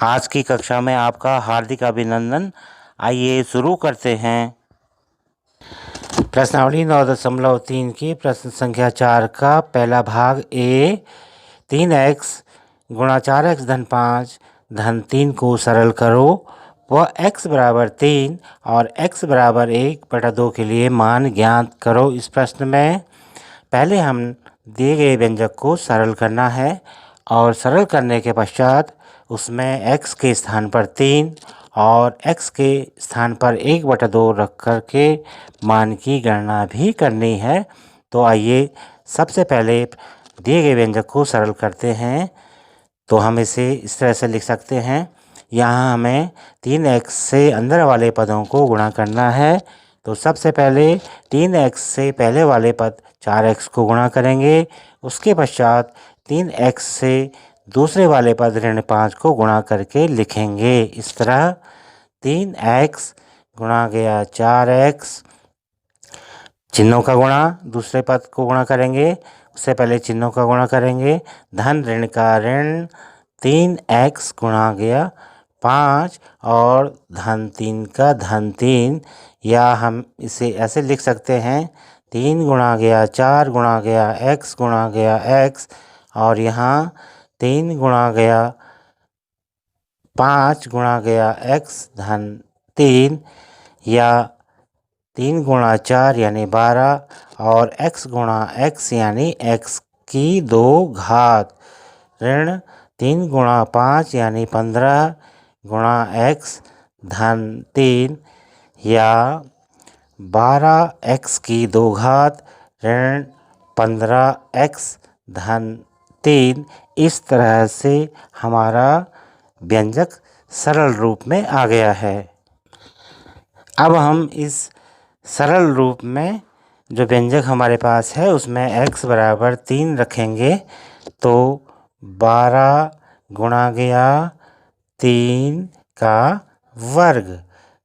आज की कक्षा में आपका हार्दिक अभिनंदन। आइए शुरू करते हैं। प्रश्नावली 9.3 की प्रश्न संख्या 4 का पहला भाग ए। 3x गुणा 4x धन 5 धन 3 को सरल करो व x बराबर 3 और x बराबर 1/2 के लिए मान ज्ञात करो। इस प्रश्न में पहले हम दिए गए व्यंजक को सरल करना है और सरल करने के पश्चात उसमें x के स्थान पर 3 और x के स्थान पर 1/2 रख कर के मान की गणना भी करनी है। तो आइए सबसे पहले दिए गए व्यंजक को सरल करते हैं। तो हम इसे इस तरह से लिख सकते हैं। यहाँ हमें 3x से अंदर वाले पदों को गुणा करना है। तो सबसे पहले 3x से पहले वाले पद 4x को गुणा करेंगे। उसके पश्चात 3x से दूसरे वाले पद ऋण 5 को गुणा करके लिखेंगे। इस तरह 3x गुणा गया 4x, चिन्हों का गुणा, दूसरे पद को गुणा करेंगे, उससे पहले चिन्हों का गुणा करेंगे, धन ऋण का ऋण, 3x गुणा गया 5 और धन 3 का धन 3, या हम इसे ऐसे लिख सकते हैं 3 गुणा गया 4 गुणा गया x गुणा गया x, और यहाँ 3 गुणा गया 5 गुणा गया x धन 3, या 3 गुणा 4 यानी 12 और x गुणा x यानी x की 2 घात, ऋण 3 गुणा 5 यानी 15 गुणा x धन 3, या 12x की 2 घात ऋण 15x धन 3। इस तरह से हमारा व्यंजक सरल रूप में आ गया है। अब हम इस सरल रूप में जो व्यंजक हमारे पास है उसमें x बराबर 3 रखेंगे। तो 12 गुणा गया 3 का वर्ग,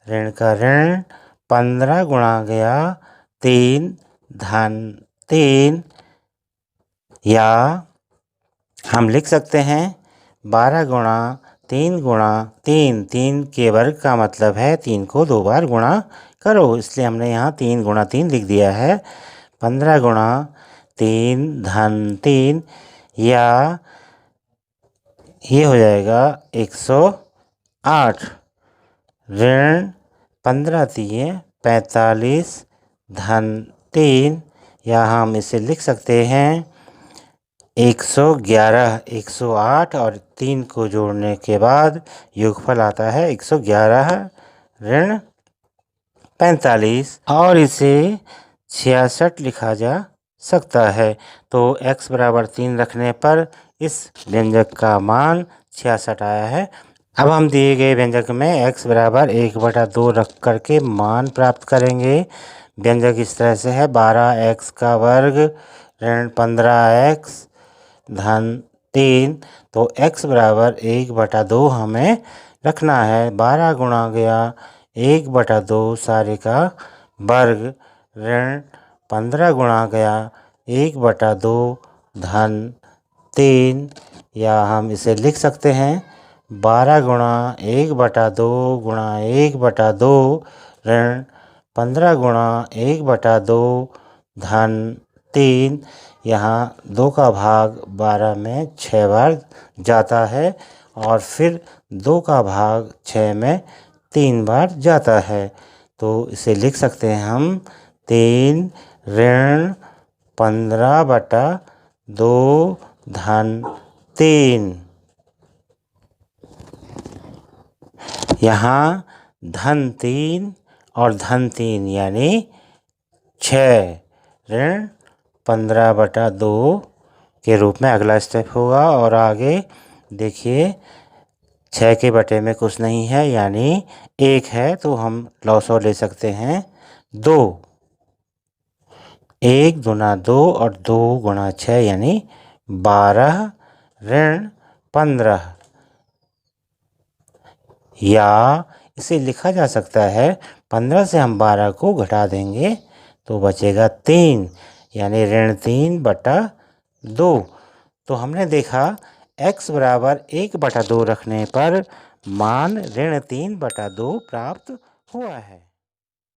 ऋण का ऋण, 15 गुणा गया 3 धन 3, या हम लिख सकते हैं 12 गुणा 3 गुणा 3, 3 के वर्ग का मतलब है 3 को 2 बार गुणा करो, इसलिए हमने यहाँ 3 गुणा 3 लिख दिया है। 15 गुणा 3 धन 3, या ये हो जाएगा 108, ऋण 15 3 45 धन 3, या हम इसे लिख सकते हैं 111। 108 और 3 को जोड़ने के बाद योगफल आता है 111 ऋण 45, और इसे 66 लिखा जा सकता है। तो x बराबर 3 रखने पर इस व्यंजक का मान 66 आया है। अब हम दिए गए व्यंजक में x बराबर 1/2 रख करके मान प्राप्त करेंगे। व्यंजक इस तरह से है 12x का वर्ग ऋण 15x धन 3। तो x बराबर 1/2 हमें रखना है। 12 गुणा गया 1/2 सारे का वर्ग ऋण 15 गुणा गया 1/2 धन 3, या हम इसे लिख सकते हैं 12 गुणा 1/2 गुणा 1/2 ऋण 15 गुणा 1/2 धन 3। यहाँ 2 का भाग 12 में 6 बार जाता है और फिर 2 का भाग 6 में 3 बार जाता है। तो इसे लिख सकते हैं हम 3 ऋण 15/2 धन 3। यहाँ धन 3 और धन 3 यानी 6 ऋण 15/2 के रूप में अगला स्टेप होगा। और आगे देखिए 6 के बटे में कुछ नहीं है यानी 1 है, तो हम लॉसव ले सकते हैं 2। 1 गुना 2 और 2 गुना 6 यानी 12 ऋण 15, या इसे लिखा जा सकता है 15 से हम 12 को घटा देंगे तो बचेगा 3 यानी ऋण 3/2। तो हमने देखा x बराबर 1/2 रखने पर मान ऋण 3/2 प्राप्त हुआ है।